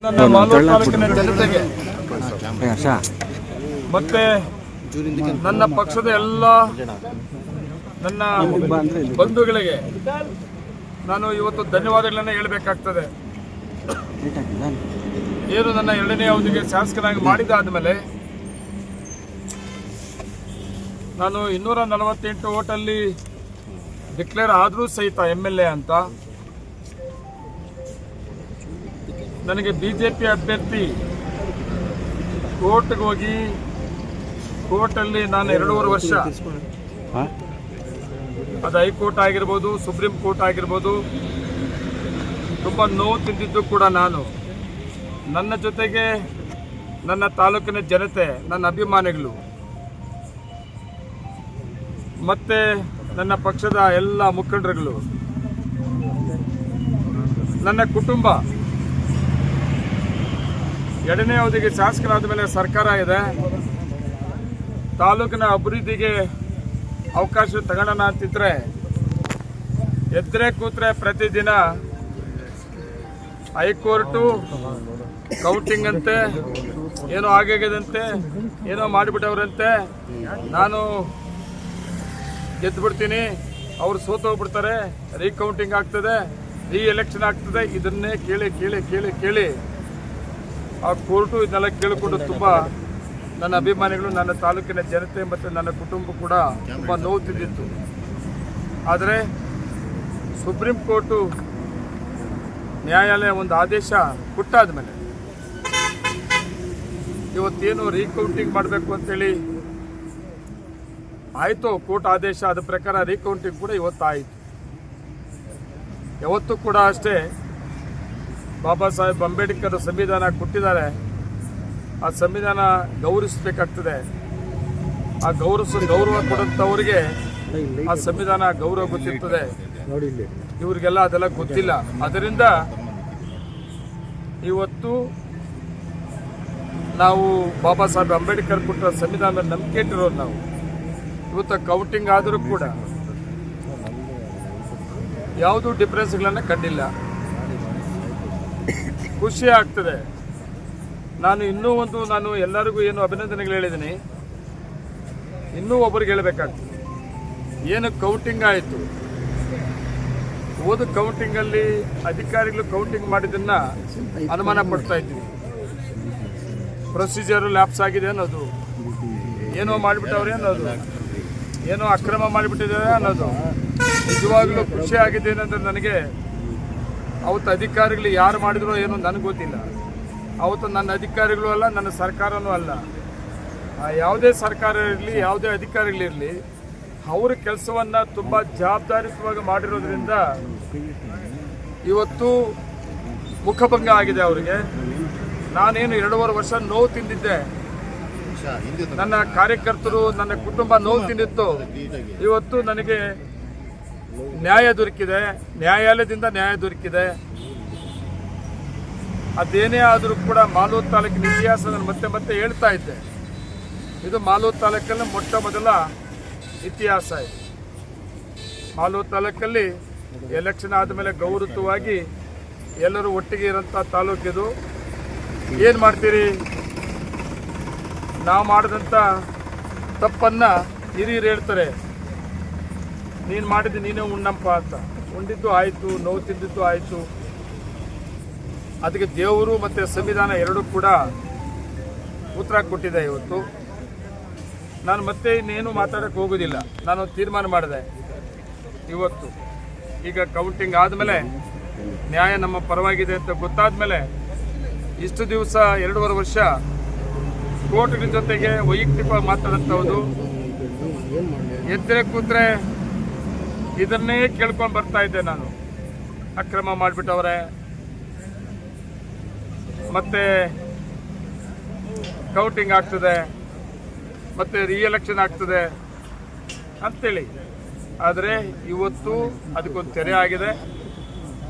ನನ್ನ ಮಾಲೂರು ತಾಲೂಕಿನ ಜನತೆಗೆ ಮತ್ತೆ ನನ್ನ ಪಕ್ಷದ ಎಲ್ಲ ನನ್ನ ಬಂಧುಗಳಿಗೆ ನಾನು ಇವತ್ತು ಧನ್ಯವಾದಗಳನ್ನು ಹೇಳಬೇಕಾಗ್ತದೆ. ಏನು ನನ್ನ ಎರಡನೇ ಅವಧಿಗೆ ಶಾಸಕನಾಗಿ ಮಾಡಿದಾದ ಮೇಲೆ ನಾನು 248 ಓಟಲ್ಲಿ ಡಿಕ್ಲೇರ್ ಆದರೂ ಸಹಿತ MLA ಅಂತ ನನಗೆ ಬಿಜೆಪಿ ಅಭ್ಯರ್ಥಿ ಕೋರ್ಟ್ಗೆ ಹೋಗಿ ಕೋರ್ಟಲ್ಲಿ ನಾನು 2.5 ವರ್ಷ, ಅದು ಹೈಕೋರ್ಟ್ ಆಗಿರ್ಬೋದು, ಸುಪ್ರೀಂ ಕೋರ್ಟ್ ಆಗಿರ್ಬೋದು, ತುಂಬ ನೋವು ತಿಂದಿದ್ದು ಕೂಡ ನಾನು. ನನ್ನ ಜೊತೆಗೆ ನನ್ನ ತಾಲೂಕಿನ ಜನತೆ, ನನ್ನ ಅಭಿಮಾನಿಗಳು ಮತ್ತು ನನ್ನ ಪಕ್ಷದ ಎಲ್ಲ ಮುಖಂಡರುಗಳು, ನನ್ನ ಕುಟುಂಬ ಎರಡನೇ ಅವಧಿಗೆ ಶಾಸಕರಾದ ಮೇಲೆ ಸರ್ಕಾರ ಇದೆ, ತಾಲೂಕಿನ ಅಭಿವೃದ್ಧಿಗೆ ಅವಕಾಶ ತಗೊಳ್ಳೋಣ ಅಂತಿದ್ರೆ ಎದ್ರೆ ಕೂತ್ರೆ ಪ್ರತಿದಿನ ಹೈಕೋರ್ಟು ಕೌಂಟಿಂಗ್ ಅಂತೆ, ಏನೋ ಆಗಾಗದಂತೆ, ಏನೋ ಮಾಡಿಬಿಟ್ಟವ್ರಂತೆ, ನಾನು ಗೆದ್ದುಬಿಡ್ತೀನಿ, ಅವರು ಸೋತೋಗ್ಬಿಡ್ತಾರೆ, ರೀಕೌಂಟಿಂಗ್ ಆಗ್ತದೆ, ಎಲೆಕ್ಷನ್ ಆಗ್ತದೆ, ಇದನ್ನೇ ಕೇಳಿ ಕೇಳಿ ಕೇಳಿ ಕೇಳಿ ಆ ಕೋರ್ಟು ಇದನ್ನೆಲ್ಲ ಕೇಳಿಕೊಂಡು ತುಂಬ ನನ್ನ ಅಭಿಮಾನಿಗಳು, ನನ್ನ ತಾಲೂಕಿನ ಜನತೆ ಮತ್ತು ನನ್ನ ಕುಟುಂಬ ಕೂಡ ತುಂಬ ನೋವು ತಿಂದಿತ್ತು. ಆದರೆ ಸುಪ್ರೀಂ ಕೋರ್ಟು ನ್ಯಾಯಾಲಯ ಒಂದು ಆದೇಶ ಕೊಟ್ಟಾದ ಮೇಲೆ ಇವತ್ತೇನು ರೀಕೌಂಟಿಂಗ್ ಮಾಡಬೇಕು ಅಂತೇಳಿ ಆಯಿತು, ಕೋರ್ಟ್ ಆದೇಶ ಅದ ಪ್ರಕಾರ ರೀಕೌಂಟಿಂಗ್ ಕೂಡ ಇವತ್ತು ಆಯಿತು. ಯಾವತ್ತೂ ಕೂಡ ಅಷ್ಟೇ ಬಾಬಾ ಸಾಹೇಬ್ ಅಂಬೇಡ್ಕರ್ ಸಂವಿಧಾನ ಕೊಟ್ಟಿದ್ದಾರೆ, ಆ ಸಂವಿಧಾನ ಗೌರವಿಸಬೇಕಾಗ್ತದೆ. ಆ ಗೌರವ ಕೊಡಂಥವ್ರಿಗೆ ಆ ಸಂವಿಧಾನ ಗೌರವ ಗೊತ್ತಿರ್ತದೆ, ಇವ್ರಿಗೆಲ್ಲ ಅದೆಲ್ಲ ಗೊತ್ತಿಲ್ಲ. ಅದರಿಂದ ಇವತ್ತು ನಾವು ಬಾಬಾ ಸಾಹೇಬ್ ಅಂಬೇಡ್ಕರ್ ಕೊಟ್ಟ ಸಂವಿಧಾನದ ನಂಬಿಕೆ ಇಟ್ಟಿರೋರು ನಾವು. ಇವತ್ತು ಕೌಂಟಿಂಗ್ ಆದರೂ ಕೂಡ ಯಾವುದೂ ಡಿಫ್ರೆನ್ಸ್ಗಳನ್ನು ಕಂಡಿಲ್ಲ, ಖುಷಿ ಆಗ್ತದೆ. ನಾನು ಎಲ್ಲರಿಗೂ ಏನು ಅಭಿನಂದನೆಗಳು ಹೇಳಿದ್ದೀನಿ, ಇನ್ನೂ ಒಬ್ಬರಿಗೆ ಹೇಳಬೇಕಾಗ್ತದೆ. ಏನು ಕೌಂಟಿಂಗ್ ಆಯಿತು, ಕೌಂಟಿಂಗಲ್ಲಿ ಅಧಿಕಾರಿಗಳು ಕೌಂಟಿಂಗ್ ಮಾಡಿದ್ದನ್ನ ಅನುಮಾನ ಪಡ್ತಾ ಇದ್ವಿ. ಪ್ರೊಸೀಜರು ಲ್ಯಾಪ್ಸ್ ಆಗಿದೆ ಅನ್ನೋದು, ಏನೋ ಮಾಡಿಬಿಟ್ಟವ್ರೆ ಅನ್ನೋದು, ಏನೋ ಅಕ್ರಮ ಮಾಡಿಬಿಟ್ಟಿದ್ದಾರೆ ಅನ್ನೋದು. ನಿಜವಾಗ್ಲೂ ಖುಷಿ ಆಗಿದೆ ಏನಂದ್ರೆ, ನನಗೆ ಅವತ್ತು ಅಧಿಕಾರಿಗಳು ಯಾರು ಮಾಡಿದ್ರು ಏನೋ ನನಗೆ ಗೊತ್ತಿಲ್ಲ. ಅವತ್ತು ನನ್ನ ಅಧಿಕಾರಿಗಳು ಅಲ್ಲ, ನನ್ನ ಸರ್ಕಾರನೂ ಅಲ್ಲ. ಯಾವುದೇ ಸರ್ಕಾರ ಇರಲಿ, ಯಾವುದೇ ಅಧಿಕಾರಿಗಳಿರಲಿ, ಅವರ ಕೆಲಸವನ್ನು ತುಂಬ ಜವಾಬ್ದಾರಿಯುತವಾಗಿ ಮಾಡಿರೋದ್ರಿಂದ ಇವತ್ತು ಮುಖಭಂಗ ಆಗಿದೆ ಅವರಿಗೆ. ನಾನೇನು 2.5 ವರ್ಷ ನೋವು ತಿಂದಿದ್ದೆ, ನನ್ನ ಕಾರ್ಯಕರ್ತರು, ನನ್ನ ಕುಟುಂಬ ನೋವು ತಿಂದಿತ್ತು. ಇವತ್ತು ನನಗೆ ನ್ಯಾಯ ದೊರಕಿದೆ, ನ್ಯಾಯಾಲಯದಿಂದ ನ್ಯಾಯ ದೊರಕಿದೆ. ಅದೇನೇ ಆದರೂ ಕೂಡ ಮಾಲೂರು ತಾಲೂಕಿನ ಇತಿಹಾಸ ನಾನು ಮತ್ತೆ ಹೇಳ್ತಾ ಇದ್ದೆ. ಇದು ಮಾಲೂರು ತಾಲೂಕಲ್ಲಿ ಮೊಟ್ಟ ಮೊದಲ ಇತಿಹಾಸ ಇದೆ. ಮಾಲೂರು ತಾಲೂಕಲ್ಲಿ ಎಲೆಕ್ಷನ್ ಆದಮೇಲೆ ಗೌರವವಾಗಿ ಎಲ್ಲರೂ ಒಟ್ಟಿಗೆ ಇರೋಂಥ ತಾಲೂಕಿದು. ಏನು ಮಾಡ್ತೀರಿ, ನಾವು ಮಾಡಿದಂಥ ತಪ್ಪನ್ನು ಹಿರಿಯರು ಹೇಳ್ತಾರೆ, ನೀನು ಮಾಡಿದ್ದು ನೀನೇ ಉಣ್ಣಪ್ಪ ಅಂತ. ಉಂಡಿದ್ದು ಆಯಿತು, ನೋವು ತಿಂದಿದ್ದು ಆಯಿತು. ಅದಕ್ಕೆ ದೇವರು ಮತ್ತು ಸಂವಿಧಾನ ಎರಡೂ ಕೂಡ ಉತ್ತರ ಕೊಟ್ಟಿದೆ. ಇವತ್ತು ನಾನು ಮತ್ತೆ ಇನ್ನೇನು ಮಾತಾಡೋಕ್ಕೆ ಹೋಗೋದಿಲ್ಲ. ನಾನು ತೀರ್ಮಾನ ಮಾಡಿದೆ, ಇವತ್ತು ಈಗ ಕೌಂಟಿಂಗ್ ಆದಮೇಲೆ ನ್ಯಾಯ ನಮ್ಮ ಪರವಾಗಿದೆ ಅಂತ ಗೊತ್ತಾದ ಮೇಲೆ ಇಷ್ಟು ದಿವಸ 2.5 ವರ್ಷ ಕೋರ್ಟ್ಗಳ ಜೊತೆಗೆ ವೈಯಕ್ತಿಕವಾಗಿ ಮಾತಾಡೋಂಥದ್ದು, ಎದ್ರೆ ಕೂತ್ರೆ ಇದನ್ನೇ ಕೇಳ್ಕೊಂಡು ಬರ್ತಾ ಇದ್ದೆ ನಾನು. ಅಕ್ರಮ ಮಾಡಿಬಿಟ್ಟವ್ರೆ, ಮತ್ತೆ ಕೌಂಟಿಂಗ್ ಆಗ್ತದೆ, ಮತ್ತೆ ಎಲೆಕ್ಷನ್ ಆಗ್ತದೆ ಅಂತೇಳಿ. ಆದರೆ ಇವತ್ತು ಅದಕ್ಕೊಂದು ತೆರೆ ಆಗಿದೆ.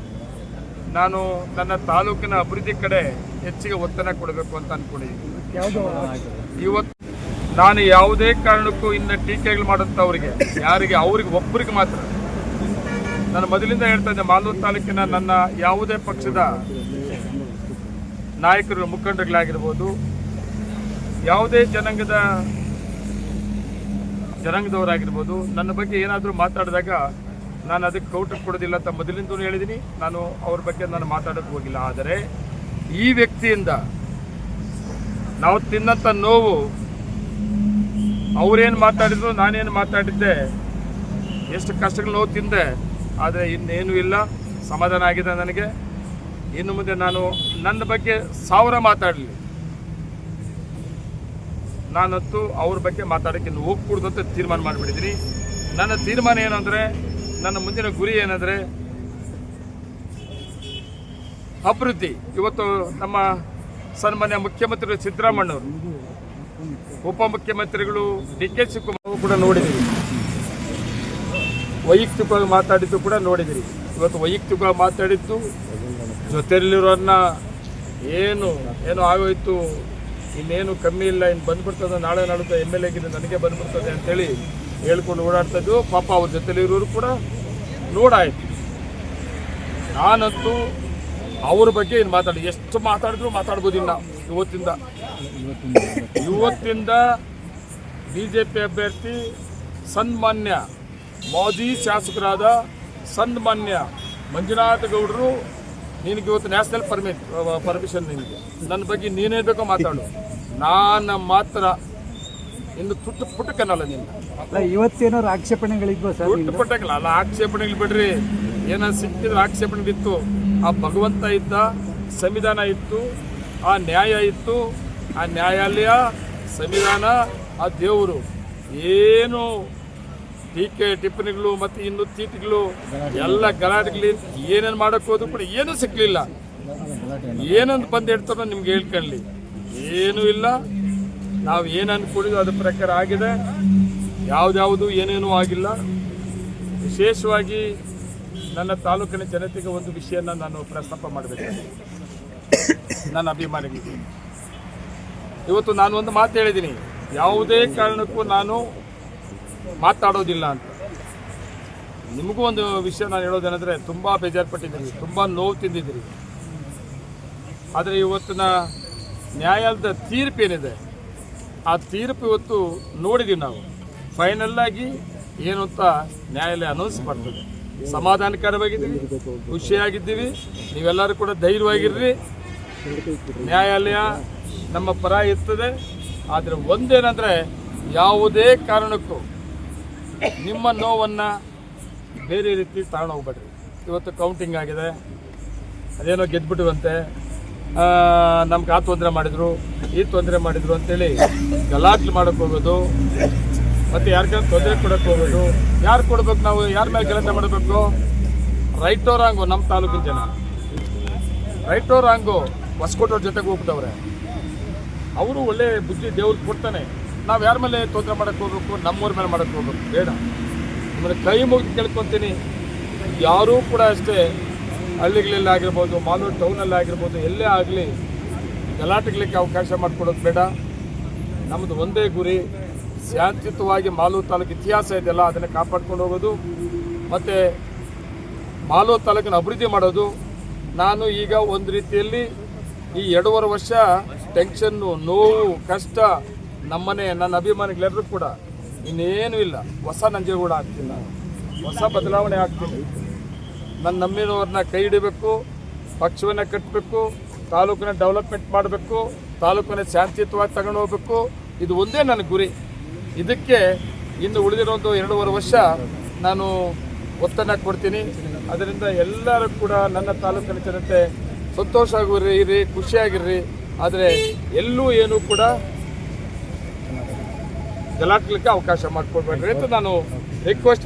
ನಾನು ನನ್ನ ತಾಲೂಕಿನ ಅಭಿವೃದ್ಧಿ ಕಡೆ ಹೆಚ್ಚಿಗೆ ಒತ್ತಡ ಕೊಡಬೇಕು ಅಂತ ಅಂದ್ಕೊಂಡಿದ್ದೀನಿ. ಇವತ್ತು ನಾನು ಯಾವುದೇ ಕಾರಣಕ್ಕೂ ಇನ್ನು ಟೀಕೆಗಳು ಮಾಡೋಂಥವ್ರಿಗೆ, ಯಾರಿಗೆ, ಅವ್ರಿಗೆ ಒಬ್ಬರಿಗೆ ಮಾತ್ರ ನಾನು ಮೊದಲಿಂದ ಹೇಳ್ತಾ ಇದ್ದೆ, ಮಾಲೂರು ತಾಲೂಕಿನ ನನ್ನ ಯಾವುದೇ ಪಕ್ಷದ ನಾಯಕರು ಮುಖಂಡರುಗಳಾಗಿರ್ಬೋದು, ಯಾವುದೇ ಜನಾಂಗದವರಾಗಿರ್ಬೋದು, ನನ್ನ ಬಗ್ಗೆ ಏನಾದರೂ ಮಾತಾಡಿದಾಗ ನಾನು ಅದಕ್ಕೆ ಕೌಂಟರ್ ಕೊಡೋದಿಲ್ಲ ಅಂತ ಮೊದಲಿಂದಲೂ ಹೇಳಿದ್ದೀನಿ. ನಾನು ಅವ್ರ ಬಗ್ಗೆ ನಾನು ಮಾತಾಡೋಕ್ಕೆ ಹೋಗಿಲ್ಲ. ಆದರೆ ಈ ವ್ಯಕ್ತಿಯಿಂದ ನಾವು ತಿನ್ನಂಥ ನೋವು, ಅವರೇನು ಮಾತಾಡಿದ್ರು, ನಾನೇನು ಮಾತಾಡಿದ್ದೆ, ಎಷ್ಟು ಕಷ್ಟಗಳು ನೋವು ತಿಂದೆ, ಆದರೆ ಇನ್ನೇನು ಇಲ್ಲ, ಸಮಾಧಾನ ಆಗಿದೆ ನನಗೆ. ಇನ್ನು ಮುಂದೆ ನಾನು ನನ್ನ ಬಗ್ಗೆ 1000 ಮಾತಾಡಲಿ, ನಾನಂತೂ ಅವ್ರ ಬಗ್ಗೆ ಮಾತಾಡೋಕ್ಕೆ ಇನ್ನು ಹೋಗ್ಕೂಡ್ದು ಅಂತ ತೀರ್ಮಾನ ಮಾಡಿಬಿಟ್ಟಿದ್ದೀನಿ. ನನ್ನ ತೀರ್ಮಾನ ಏನಂದರೆ, ನನ್ನ ಮುಂದಿನ ಗುರಿ ಏನಂದರೆ ಅಭಿವೃದ್ಧಿ. ಇವತ್ತು ನಮ್ಮ ಸನ್ಮಾನ್ಯ ಮುಖ್ಯಮಂತ್ರಿಗಳು ಸಿದ್ದರಾಮಣ್ಣವರು, ಉಪಮುಖ್ಯಮಂತ್ರಿಗಳು DK ಶಿವಕುಮಾರ್ ಕೂಡ ನೋಡಿದ್ದೀವಿ, ವೈಯಕ್ತಿಕವಾಗಿ ಮಾತಾಡಿದ್ದು ಕೂಡ ನೋಡಿದ್ದೀರಿ. ಇವತ್ತು ವೈಯಕ್ತಿಕವಾಗಿ ಮಾತಾಡಿದ್ದು ಜೊತೆಯಲ್ಲಿರೋರನ್ನ ಏನು ಆಗೋಯ್ತು, ಇನ್ನೇನು ಕಮ್ಮಿ ಇಲ್ಲ, ಇನ್ನು ಬಂದ್ಬಿಡ್ತದೆ, ನಾಳೆ ನಾಡುತ್ತೆ MLA ಗಿದ್ದು ನನಗೆ ಬಂದ್ಬಿಡ್ತದೆ ಅಂತೇಳಿ ಹೇಳ್ಕೊಂಡು ಓಡಾಡ್ತಾಯಿದ್ದು. ಪಾಪ ಅವ್ರ ಜೊತೆಲಿರೋರು ಕೂಡ ನೋಡಾಯ್ತು. ನಾನಂತೂ ಅವ್ರ ಬಗ್ಗೆ ಏನು ಮಾತಾಡಿ, ಎಷ್ಟು ಮಾತಾಡಿದ್ರು ಮಾತಾಡ್ಬೋದಿಲ್ಲ. ಇವತ್ತಿಂದ BJP ಅಭ್ಯರ್ಥಿ ಸನ್ಮಾನ್ಯ ಮಾಜಿ ಶಾಸಕರಾದ ಸನ್ಮಾನ್ಯ ಮಂಜುನಾಥ ಗೌಡರು, ನಿನಗೆ ಇವತ್ತು ನ್ಯಾಷನಲ್ ಪರ್ಮಿಷನ್, ನಿನಗೆ ನನ್ನ ಬಗ್ಗೆ ನೀನೇ ಬೇಕೋ ಮಾತಾಡು, ನಾನು ಮಾತ್ರ ಇನ್ನು ಪುಟ್ಟಕ್ಕನಲ್ಲ ನಿನ್ನ. ಇವತ್ತೇನಾದ್ರು ಆಕ್ಷೇಪಣೆಗಳಿದ್ವಾ ಸರ್? ಪುಟ್ಟಕ್ಕಲ್ಲ, ಅಲ್ಲ ಆಕ್ಷೇಪಣೆಗಳು ಬಿಡ್ರಿ, ಏನಾದ್ರು ಸಿಕ್ಕಿದ್ರೆ ಆಕ್ಷೇಪಣೆಗಳಿತ್ತು. ಆ ಭಗವಂತ ಇದ್ದ, ಸಂವಿಧಾನ ಇತ್ತು, ಆ ನ್ಯಾಯ ಇತ್ತು, ಆ ನ್ಯಾಯಾಲಯ, ಸಂವಿಧಾನ, ಆ ದೇವರು. ಏನು ಟೀಕೆ ಟಿಪ್ಪಣಿಗಳು ಮತ್ತು ಇನ್ನು ತೀಟಿಗಳು ಎಲ್ಲ ಗಲಾಟೆಗಳು ಏನೇನು ಮಾಡೋಕ್ಕೆ ಹೋದ್ರು ಕೂಡ ಏನೂ ಸಿಕ್ಕಲಿಲ್ಲ. ಏನಂತ ಬಂದು ಹೇಳ್ತಾರೋ ನಿಮ್ಗೆ ಹೇಳ್ಕೊಳ್ಳಿ, ಏನೂ ಇಲ್ಲ. ನಾವು ಏನು ಅಂದ್ಕೊಂಡಿದ್ದು ಅದ್ರ ಪ್ರಕಾರ ಆಗಿದೆ, ಯಾವುದ್ಯಾವುದು ಏನೇನೂ ಆಗಿಲ್ಲ. ವಿಶೇಷವಾಗಿ ನನ್ನ ತಾಲೂಕಿನ ಜನತೆಗೆ ಒಂದು ವಿಷಯನ ನಾನು ಪ್ರಸ್ತಾಪ ಮಾಡಬೇಕಾಗಿದೆ. ನನ್ನ ಅಭಿಮಾನಿಗಳಿಗೆ ಇವತ್ತು ನಾನು ಒಂದು ಮಾತು ಹೇಳಿದ್ದೀನಿ, ಯಾವುದೇ ಕಾರಣಕ್ಕೂ ನಾನು ಮಾತಾಡೋದಿಲ್ಲ ಅಂತ. ನಿಮಗೂ ಒಂದು ವಿಷಯ ನಾನು ಹೇಳೋದೇನೆಂದರೆ, ತುಂಬ ಬೇಜಾರುಪಟ್ಟಿದ್ದೀರಿ, ತುಂಬ ನೋವು ತಿಂದಿದ್ದೀರಿ. ಆದರೆ ಇವತ್ತಿನ ನ್ಯಾಯಾಲಯದ ತೀರ್ಪು ಏನಿದೆ, ಆ ತೀರ್ಪು ಇವತ್ತು ನೋಡಿದ್ದೀವಿ ನಾವು. ಫೈನಲ್ಲಾಗಿ ಏನು ಅಂತ ನ್ಯಾಯಾಲಯ ಅನೌನ್ಸ್ ಮಾಡ್ತದೆ. ಸಮಾಧಾನಕರವಾಗಿದ್ದೀವಿ, ಖುಷಿಯಾಗಿದ್ದೀವಿ. ನೀವೆಲ್ಲರೂ ಕೂಡ ಧೈರ್ಯವಾಗಿರ್ರಿ. ನ್ಯಾಯಾಲಯ ನಮ್ಮ ಪರ ಇರ್ತದೆ. ಆದರೆ ಒಂದೇನೆಂದರೆ, ಯಾವುದೇ ಕಾರಣಕ್ಕೂ ನಿಮ್ಮ ನೋವನ್ನು ಬೇರೆ ರೀತಿ ತಗೊಂಡು ಹೋಗ್ಬೇಡ್ರಿ. ಇವತ್ತು ಕೌಂಟಿಂಗ್ ಆಗಿದೆ, ಅದೇನೋ ಗೆದ್ದುಬಿಟ್ಟಿವಂತೆ, ನಮ್ಗೆ ಆ ತೊಂದರೆ ಮಾಡಿದರು, ಈ ತೊಂದರೆ ಮಾಡಿದರು ಅಂತೇಳಿ ಗಲಾಟೆ ಮಾಡೋಕ್ಕೆ ಹೋಗೋದು, ಮತ್ತು ಯಾರಿಗಾರು ತೊಂದರೆ ಕೊಡೋಕ್ಕೆ ಹೋಗೋದು. ಯಾರು ಕೊಡ್ಬೇಕು, ನಾವು ಯಾರ ಮೇಲೆ ಕೆಲಸ ಮಾಡಬೇಕು? ರೈಟೋ ರಾಂಗು ನಮ್ಮ ತಾಲೂಕಿನ ಜನ, ರೈಟೋ ರಾಂಗು ಹೊಸಕೋಟವ್ರ ಜೊತೆಗೆ ಹೋಗ್ಬಿಟ್ಟವ್ರೆ. ಅವರು ಒಳ್ಳೆ ಬುದ್ಧಿ ದೇವ್ರಿಗೆ ಕೊಡ್ತಾನೆ. ನಾವು ಯಾರ ಮೇಲೆ ತೊಂದರೆ ಮಾಡೋಕ್ಕೆ ಹೋಗ್ಬೇಕು? ನಮ್ಮೂರ ಮೇಲೆ ಮಾಡೋಕ್ಕೆ ಹೋಗ್ಬೇಕು ಬೇಡ. ನಿಮ್ಮನ್ನು ಕೈ ಮುಗಿದು ಕೇಳ್ಕೊತೀನಿ, ಯಾರೂ ಕೂಡ ಅಷ್ಟೇ ಹಳ್ಳಿಗಳಲ್ಲಿ ಆಗಿರ್ಬೋದು, ಮಾಲೂರು ಟೌನಲ್ಲಿ ಆಗಿರ್ಬೋದು, ಎಲ್ಲೇ ಆಗಲಿ ಗಲಾಟೆಗಳಿಗೆ ಅವಕಾಶ ಮಾಡಿಕೊಡೋದು ಬೇಡ. ನಮ್ಮದು ಒಂದೇ ಗುರಿ, ಶಾಂತಿಯುತವಾಗಿ ಮಾಲೂರು ತಾಲೂಕು ಇತಿಹಾಸ ಇದೆಯಲ್ಲ ಅದನ್ನು ಕಾಪಾಡ್ಕೊಂಡು ಹೋಗೋದು, ಮತ್ತು ಮಾಲೂರು ತಾಲೂಕನ್ನು ಅಭಿವೃದ್ಧಿ ಮಾಡೋದು. ನಾನು ಈಗ ಒಂದು ರೀತಿಯಲ್ಲಿ ಈ 2.5 ವರ್ಷ ಟೆನ್ಷನ್ನು, ನೋವು, ಕಷ್ಟ, ನಮ್ಮನೆ ನನ್ನ ಅಭಿಮಾನಿಗಳೆಲ್ಲರೂ ಕೂಡ ಇನ್ನೇನು ಇಲ್ಲ. ಹೊಸ ನಂಜೇಗೌಡ ಆಗ್ತಿಲ್ಲ, ಹೊಸ ಬದಲಾವಣೆ ಆಗ್ತೀನಿ. ನನ್ನ ನಂಬಿರೋರನ್ನ ಕೈ ಹಿಡಬೇಕು, ಪಕ್ಷವನ್ನು ಕಟ್ಟಬೇಕು, ತಾಲೂಕನ್ನ ಡೆವಲಪ್ಮೆಂಟ್ ಮಾಡಬೇಕು, ತಾಲೂಕನ್ನ ಶಾಂತಿಯುತವಾಗಿ ತಗೊಂಡು ಹೋಗ್ಬೇಕು. ಇದು ಒಂದೇ ನನ್ನ ಗುರಿ. ಇದಕ್ಕೆ ಇನ್ನು ಉಳಿದಿರೋ ಒಂದು 2.5 ವರ್ಷ ನಾನು ಒತ್ತನ್ನು ಕೊಡ್ತೀನಿ. ಅದರಿಂದ ಎಲ್ಲರೂ ಕೂಡ ನನ್ನ ತಾಲೂಕಿನ ಜನತೆ ಸಂತೋಷವಾಗಿರ್ರಿ, ಖುಷಿಯಾಗಿರ್ರಿ. ಆದರೆ ಎಲ್ಲೂ ಏನೂ ಕೂಡ ಗಲಾಟೆಗಳಿಗೆ ಅವಕಾಶ ಮಾಡಿಕೊಡ್ಬೇಡ್ರಿ ಅಂತ ನಾನು ರಿಕ್ವೆಸ್ಟ್